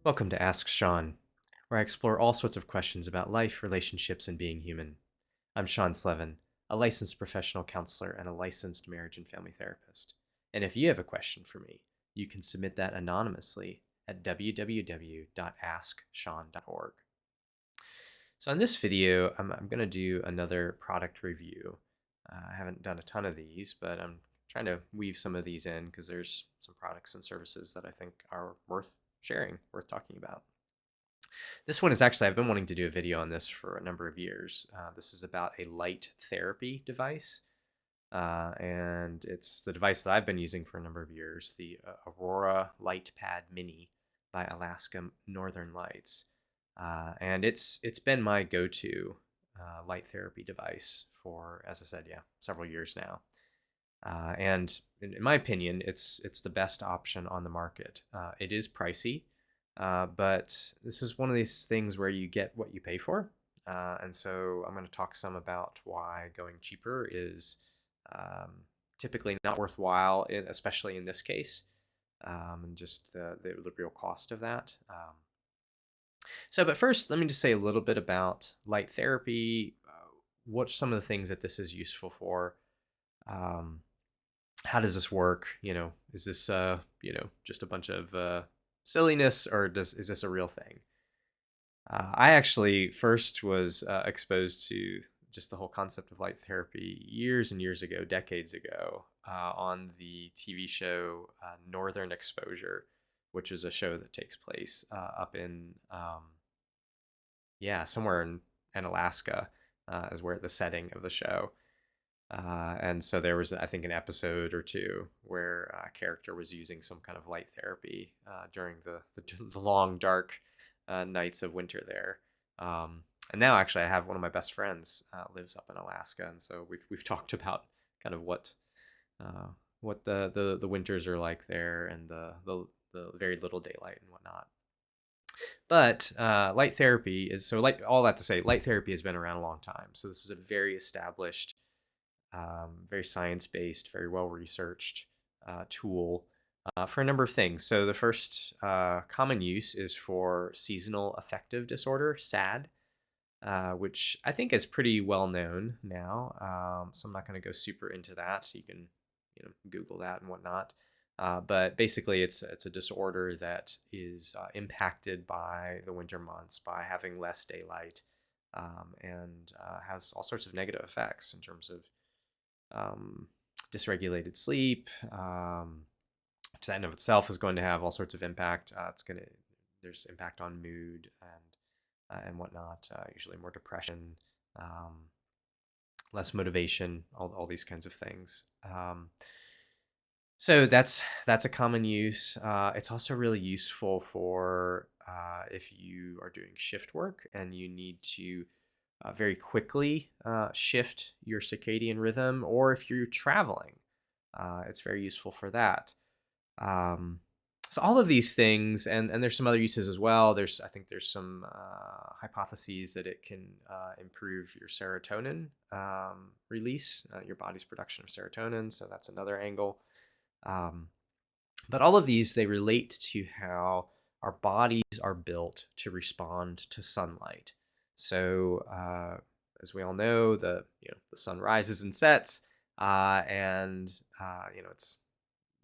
Welcome to Ask Sean, where I explore all sorts of questions about life, relationships, and being human. I'm Sean Slevin, a licensed professional counselor and a licensed marriage and family therapist. And if you have a question for me, you can submit that anonymously at www.asksean.org. So in this video, I'm going to do another product review. I haven't done a ton of these, but I'm trying to weave some of these in because there's some products and services that I think are worth sharing, worth talking about. This one is actually, I've been wanting to do a video on this for a number of years. This is about a light therapy device. And it's the device that I've been using for a number of years, the Aurora LightPad Mini by Alaska NorthernLights. And it's been my go-to light therapy device for, as I said, several years now. And in my opinion, it's the best option on the market. It is pricey, but this is one of these things where you get what you pay for. And so I'm going to talk some about why going cheaper is typically not worthwhile, especially in this case, and just the real cost of that. But first, let me just say a little bit about light therapy. What are some of the things that this is useful for? How does this work? Is this just a bunch of silliness, or is this a real thing? I actually first was exposed to just the whole concept of light therapy years and years ago, decades ago, on the TV show Northern Exposure, which is a show that takes place up in, somewhere in Alaska, is where the setting of the show. And so there was, I think, an episode or two where a character was using some kind of light therapy during the long, dark nights of winter there. And now, actually, I have one of my best friends lives up in Alaska, and so we've talked about kind of what the winters are like there, and the very little daylight and whatnot. But light therapy is all that to say, light therapy has been around a long time. So this is a very established, very science-based, very well-researched tool for a number of things. So the first common use is for seasonal affective disorder, SAD, which I think is pretty well known now. So I'm not going to go super into that. So you can Google that and whatnot. But basically, it's a disorder that is impacted by the winter months, by having less daylight, and has all sorts of negative effects in terms of dysregulated sleep, which that in of itself is going to have all sorts of impact. There's impact on mood and whatnot. Usually more depression, less motivation, all these kinds of things. So that's a common use. It's also really useful for if you are doing shift work and you need to very quickly shift your circadian rhythm, or if you're traveling, it's very useful for that. So all of these things, and there's some other uses as well. I think there's some hypotheses that it can improve your serotonin release, your body's production of serotonin. So that's another angle. But all of these, they relate to how our bodies are built to respond to sunlight. So as we all know, the sun rises and sets, and it's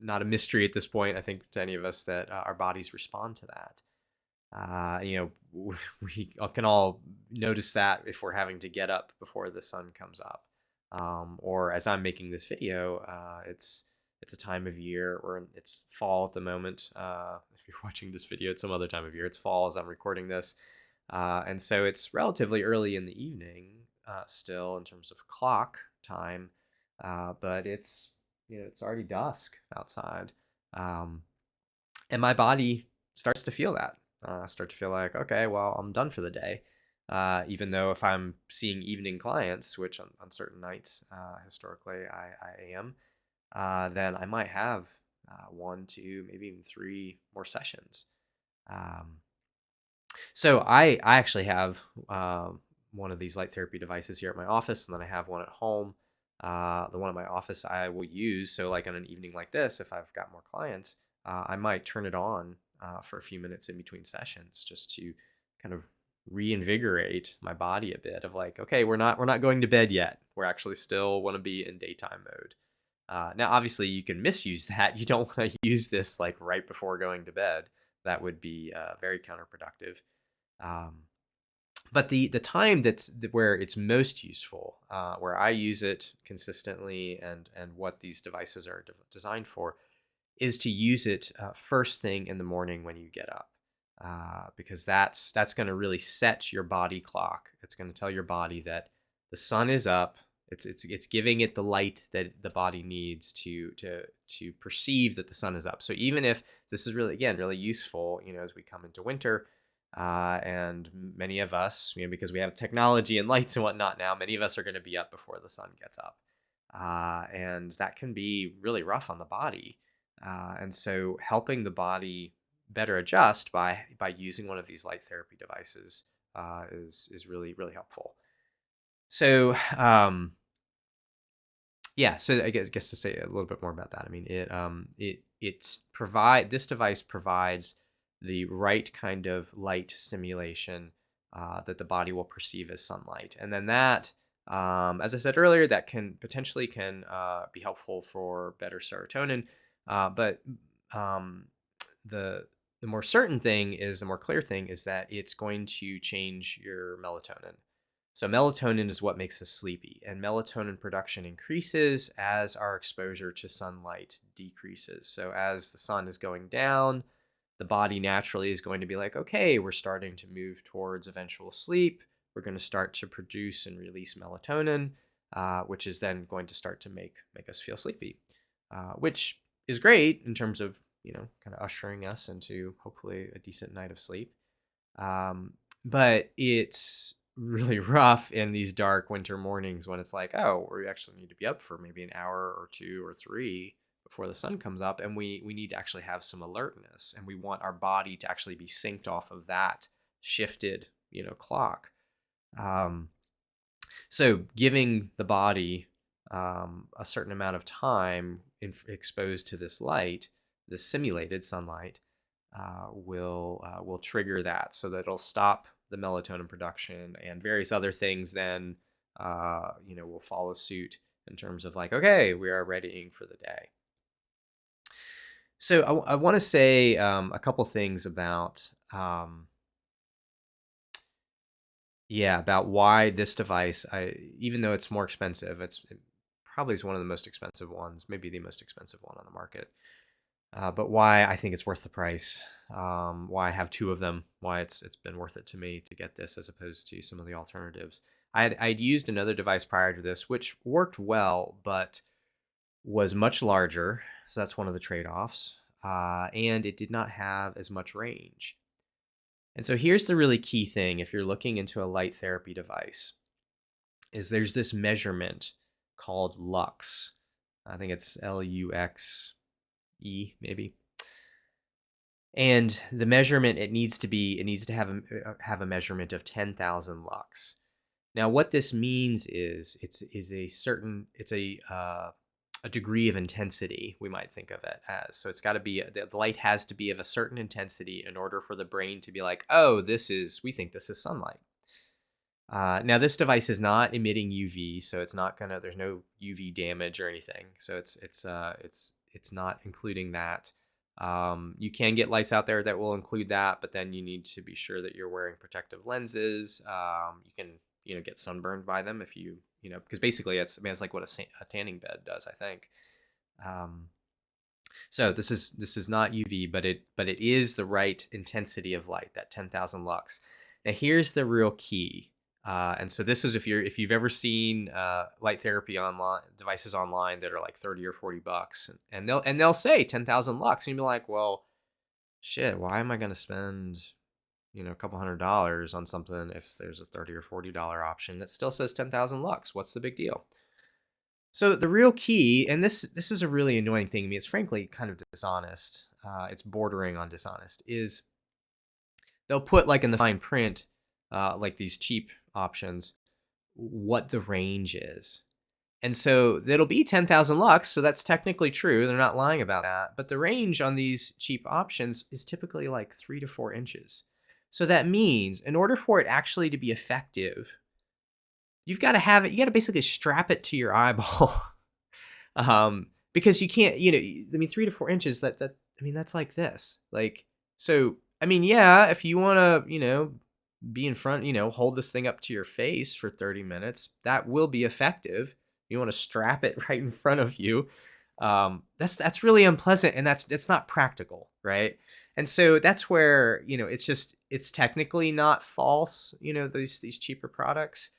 not a mystery at this point, I think, to any of us that our bodies respond to that. We can all notice that if we're having to get up before the sun comes up, or as I'm making this video, it's a time of year where it's fall at the moment. If you're watching this video at some other time of year, it's fall as I'm recording this. And so it's relatively early in the evening still in terms of clock time, but it's already dusk outside. And my body starts to feel that. I start to feel like, okay, well, I'm done for the day. Even though if I'm seeing evening clients, which on certain nights historically I am, then I might have 1, 2, maybe even 3 more sessions. So I actually have one of these light therapy devices here at my office, and then I have one at home. The one at my office I will use, so like on an evening like this, if I've got more clients, I might turn it on for a few minutes in between sessions, just to kind of reinvigorate my body a bit of like, okay, we're not going to bed yet. We're actually still want to be in daytime mode. Now, obviously, you can misuse that. You don't want to use this like right before going to bed. That would be very counterproductive. Um, but the time where it's most useful, where I use it consistently, and what these devices are designed for, is to use it first thing in the morning when you get up, because that's going to really set your body clock. It's going to tell your body that the sun is up. It's giving it the light that the body needs to perceive that the sun is up. So even if this is really, again, really useful, as we come into winter, and many of us, because we have technology and lights and whatnot now, many of us are going to be up before the sun gets up, and that can be really rough on the body. And so helping the body better adjust by using one of these light therapy devices is really, really helpful. So yeah, so I guess to say a little bit more about that, I mean, this device provides the right kind of light stimulation that the body will perceive as sunlight, and then that, as I said earlier, that can potentially be helpful for better serotonin, but the more certain thing is, the more clear thing is that it's going to change your melatonin. So melatonin is what makes us sleepy, and melatonin production increases as our exposure to sunlight decreases. So as the sun is going down, the body naturally is going to be like, okay, we're starting to move towards eventual sleep. We're going to start to produce and release melatonin, which is then going to start to make us feel sleepy, which is great in terms of, kind of ushering us into hopefully a decent night of sleep. But it's really rough in these dark winter mornings when it's like, oh, we actually need to be up for maybe an hour or 2 or 3 before the sun comes up, and we need to actually have some alertness, and we want our body to actually be synced off of that shifted, clock. So giving the body a certain amount of time exposed to this light, this simulated sunlight, will trigger that, so that it'll stop the melatonin production, and various other things then will follow suit in terms of like, okay, we are readying for the day. So I want to say a couple things about about why this device, even though it's more expensive, it probably is one of the most expensive ones, maybe the most expensive one on the market. But why I think it's worth the price, why I have 2 of them, why it's been worth it to me to get this as opposed to some of the alternatives. I'd used another device prior to this, which worked well, but was much larger, so that's one of the trade-offs, and it did not have as much range. And so here's the really key thing if you're looking into a light therapy device, is there's this measurement called lux. I think it's LUXE maybe. And the measurement, it needs to have a measurement of 10,000 lux. Now, what this means is it's a degree of intensity, we might think of it as. So it's got to be, the light has to be of a certain intensity in order for the brain to be like, oh, we think this is sunlight. Now, this device is not emitting UV, so it's not there's no UV damage or anything. So it's not including that. You can get lights out there that will include that, but then you need to be sure that you're wearing protective lenses. You can, get sunburned by them if because basically it's like what a tanning bed does, I think. So this is not UV, but it is the right intensity of light, that 10,000 lux. Now here's the real key. And so this is if you've ever seen light therapy devices online that are like $30 or $40, and they'll say 10,000 lux, and you'll be like, well, shit, why am I going to spend a couple $100 on something if there's a $30 or $40 option that still says 10,000 lux? What's the big deal? So the real key, and this is a really annoying thing to me, it's frankly kind of dishonest, it's bordering on dishonest, is they'll put like in the fine print, like these cheap options, what the range is. And so it'll be 10,000 lux, so that's technically true. They're not lying about that. But the range on these cheap options is typically like 3 to 4 inches. So that means in order for it actually to be effective, you've got to have it, you got to basically strap it to your eyeball. Because you can't, I mean, 3 to 4 inches, I mean, that's like this. Like, so, I mean, yeah, if you want to, be in front, hold this thing up to your face for 30 minutes, that will be effective. You want to strap it right in front of you. That's really unpleasant, and that's not practical, right? And so that's where, it's technically not false, these cheaper products,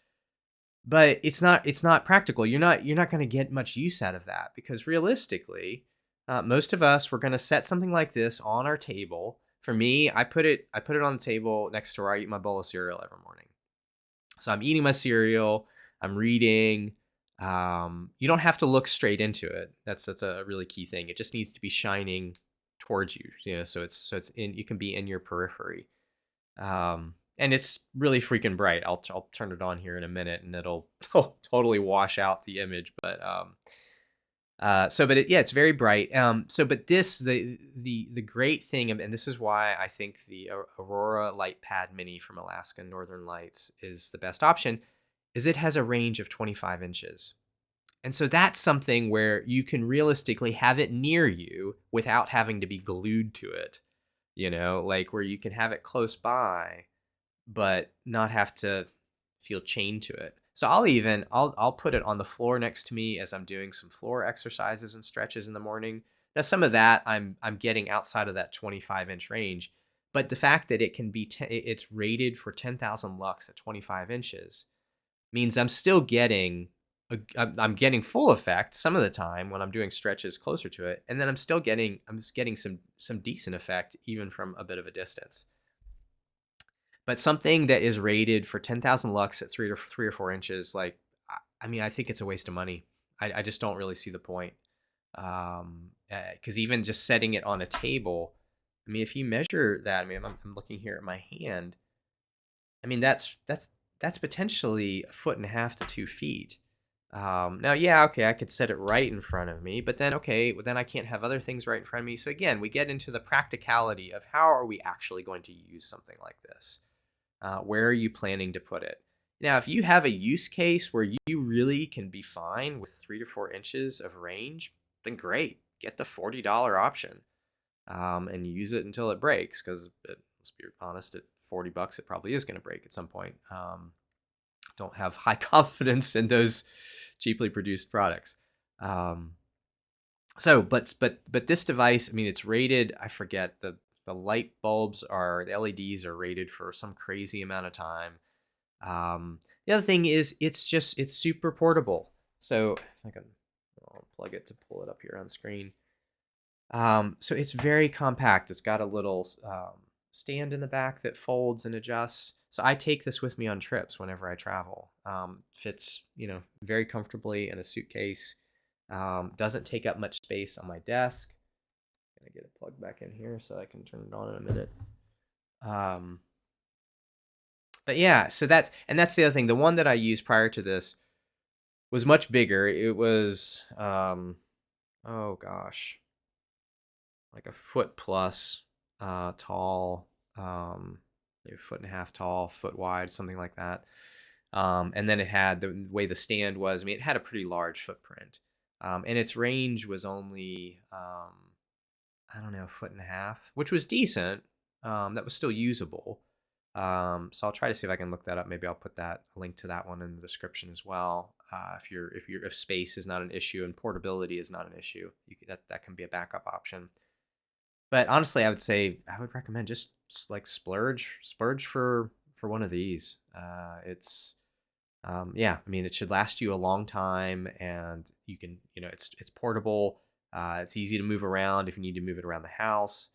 but it's not practical. You're not going to get much use out of that, because realistically, most of us, we're going to set something like this on our table. For me, I put it on the table next to where I eat my bowl of cereal every morning. So I'm eating my cereal, I'm reading. You don't have to look straight into it. That's a really key thing. It just needs to be shining towards you, so it's in, you can be in your periphery. And it's really freaking bright. I'll turn it on here in a minute, and it'll totally wash out the image. But it's very bright. But the great thing, and this is why I think the Aurora LightPad Mini from Alaska NorthernLights is the best option, is it has a range of 25 inches. And so that's something where you can realistically have it near you without having to be glued to it, like where you can have it close by, but not have to feel chained to it. So I'll put it on the floor next to me as I'm doing some floor exercises and stretches in the morning. Now some of that I'm getting outside of that 25-inch range, but the fact that it's rated for 10,000 lux at 25 inches means I'm still getting I'm getting full effect some of the time when I'm doing stretches closer to it, and then I'm just getting some decent effect even from a bit of a distance. But something that is rated for 10,000 lux at 3 or 4 inches, like, I mean, I think it's a waste of money. I just don't really see the point. Because even just setting it on a table, I mean, if you measure that, I mean, I'm looking here at my hand. I mean, that's potentially 1.5 to 2 feet. Now, yeah, okay, I could set it right in front of me, but then, okay, well, then I can't have other things right in front of me. So again, we get into the practicality of how are we actually going to use something like this? Where are you planning to put it? Now, if you have a use case where you really can be fine with 3 to 4 inches of range, then great. Get the $40 option, and use it until it breaks, because let's be honest, at $40, it probably is going to break at some point. Don't have high confidence in those cheaply produced products. But this device, I mean, it's rated, I forget, the light bulbs the LEDs are rated for some crazy amount of time. The other thing is it's super portable. So I'll plug it to pull it up here on screen. So it's very compact. It's got a little stand in the back that folds and adjusts. So I take this with me on trips whenever I travel. Fits, very comfortably in a suitcase. Doesn't take up much space on my desk. I'm gonna get it plugged back in here so I can turn it on in a minute. But yeah, so that's the other thing. The one that I used prior to this was much bigger. It was, oh gosh, like a foot plus tall, maybe 1.5 feet tall, foot wide, something like that. And then it had the way the stand was. I mean, it had a pretty large footprint, and its range was only, I don't know, 1.5 feet, which was decent. That was still usable. So I'll try to see if I can look that up. Maybe I'll put a link to that one in the description as well. If space is not an issue and portability is not an issue, that can be a backup option. But honestly, I would recommend just like splurge for one of these. Yeah, I mean, it should last you a long time, and you can, it's portable. It's easy to move around if you need to move it around the house.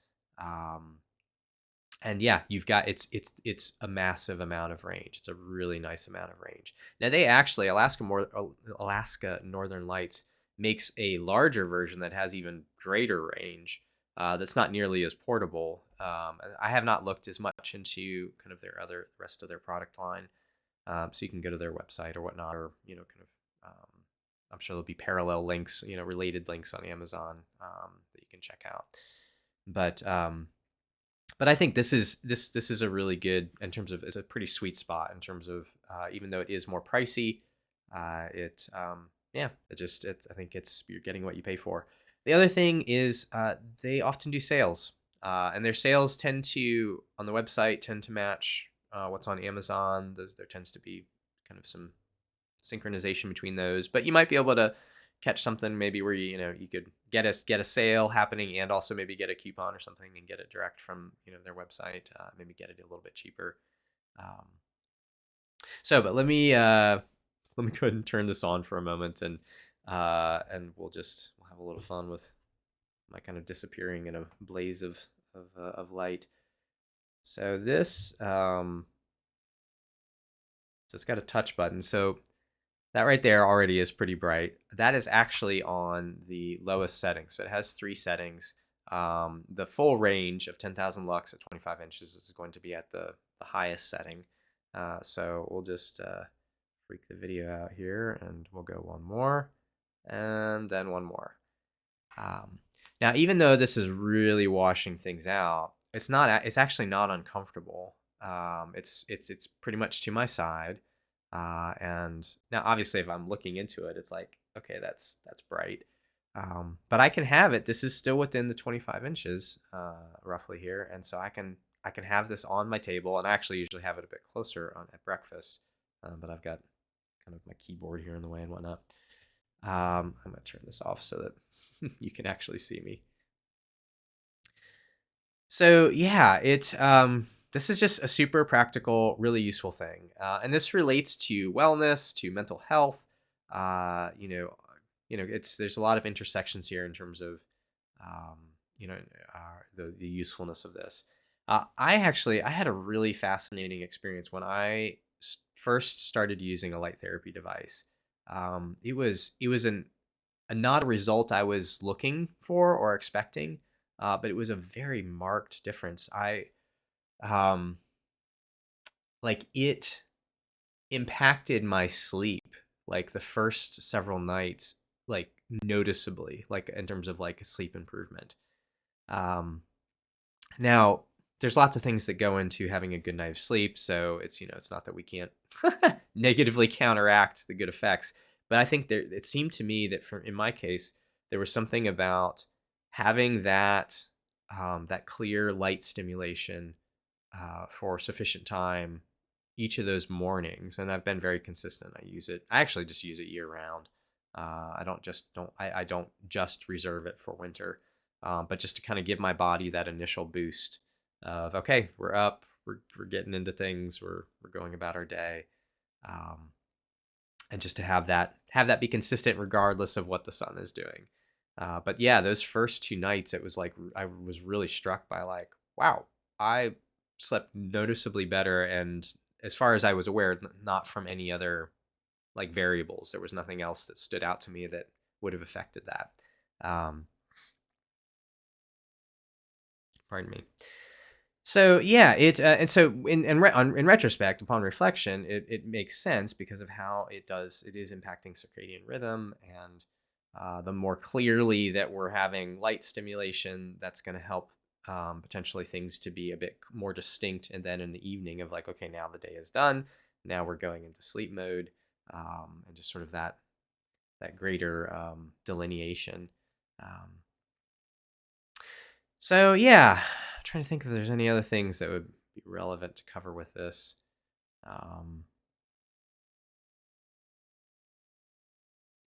And yeah, you've got, it's a massive amount of range. It's a really nice amount of range. Now they actually, Alaska Northern Lights makes a larger version that has even greater range. That's not nearly as portable. I have not looked as much into kind of rest of their product line. So you can go to their website or whatnot, or kind of I'm sure there'll be parallel links, related links on Amazon that you can check out. But I think this is a really good, in terms of, it's a pretty sweet spot in terms of, even though it is more pricey, yeah, I think you're getting what you pay for. The other thing is, they often do sales, and their sales on the website tend to match what's on Amazon. There tends to be kind of some synchronization between those, but you might be able to catch something maybe where you could get a sale happening and also maybe get a coupon or something and get it direct from their website, maybe get it a little bit cheaper. But let me go ahead and turn this on for a moment, and we'll have a little fun with my kind of disappearing in a blaze of light. So so it's got a touch button. So that right there already is pretty bright. That is actually on the lowest setting. So it has 3 settings. The full range of 10,000 lux at 25 inches is going to be at the highest setting. So we'll just freak the video out here, and we'll go one more, and then one more. Now, even though this is really washing things out, it's actually not uncomfortable. It's pretty much to my side. And now, obviously, if I'm looking into it, it's like, okay, that's bright. But I can have it. This is still within the 25 inches, roughly here, and so I can have this on my table, and I actually usually have it a bit closer at breakfast. But I've got kind of my keyboard here in the way and whatnot. I'm gonna turn this off so that you can actually see me. So yeah, this is just a super practical, really useful thing, and this relates to wellness, to mental health. There's a lot of intersections here in terms of, um, the usefulness of this. I had a really fascinating experience when I first started using a light therapy device. It was not a result I was looking for or expecting, but it was a very marked difference. Um, it impacted my sleep, like the first several nights, like noticeably, like in terms of like sleep improvement. Now, there's lots of things that go into having a good night of sleep, so it's not that we can't negatively counteract the good effects, but I think it seemed to me that in my case, there was something about having that clear light stimulation for sufficient time each of those mornings, and I've been very consistent. I actually just use it year round. I don't just reserve it for winter, but just to kind of give my body that initial boost of, okay, we're up, we're getting into things, we're going about our day, and just to have that be consistent regardless of what the sun is doing. But yeah, those first 2 nights, it was like I was really struck by, like, wow, I slept noticeably better, and as far as I was aware, not from any other like variables. There was nothing else that stood out to me that would have affected that. Pardon me. So yeah, and so in retrospect, upon reflection, it makes sense because of how it is impacting circadian rhythm, and the more clearly that we're having light stimulation, that's going to help, potentially things to be a bit more distinct, and then in the evening of, like, okay, now the day is done, now we're going into sleep mode, and just sort of that greater delineation. Um, so yeah, I'm trying to think if there's any other things that would be relevant to cover with this. I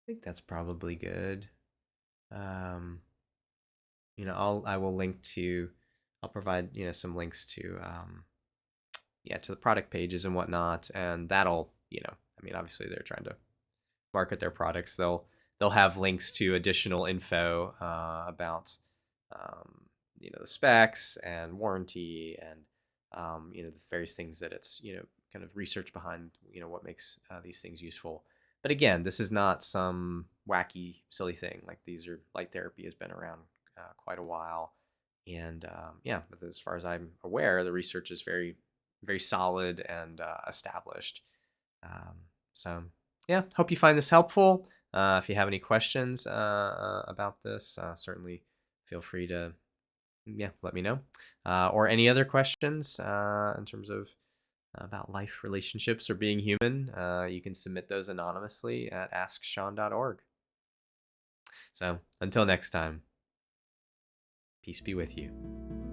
think that's probably good. I will link to, I'll provide some links to, to the product pages and whatnot, and that'll, I mean, obviously they're trying to market their products. They'll have links to additional info about, the specs and warranty, and the various things that it's, kind of research behind, what makes these things useful. But again, this is not some wacky, silly thing. Like, light therapy has been around quite a while, and but as far as I'm aware, the research is very, very solid and established. So yeah, hope you find this helpful. If you have any questions about this, certainly feel free to let me know. Or any other questions in terms of about life, relationships, or being human, you can submit those anonymously at asksean.org. So until next time, peace be with you.